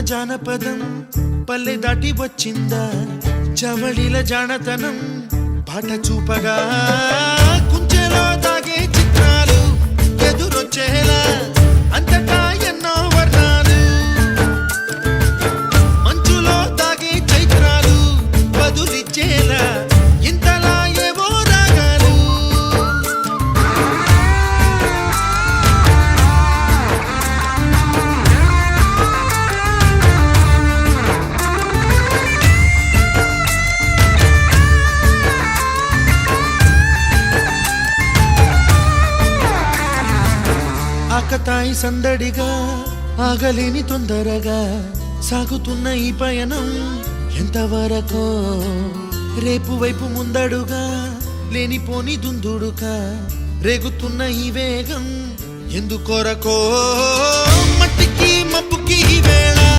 జానపదం పల్లె దాటి వచ్చిందా చవళిల జానతనం పాట చూపగా కుంచెలో దాగే చిత్రాలు ఎదురొచ్చేలా అంతటా ఎన్నో వర్ణాలు మంచులో దాగే చైత్రాలు బదులిచ్చేలా ఇంతలా ఏవో రాగాలు ఆకతాయి సందడిగా ఆగలేని తొందరగా సాగుతున్న ఈ పయనం ఎంతవరకో రేపు వైపు ముందడుగా లేనిపోని దుందుడుగా రేగుతున్న ఈ వేగం ఎందుకొరకో మట్టికి మబ్బుకి ఈ వేళ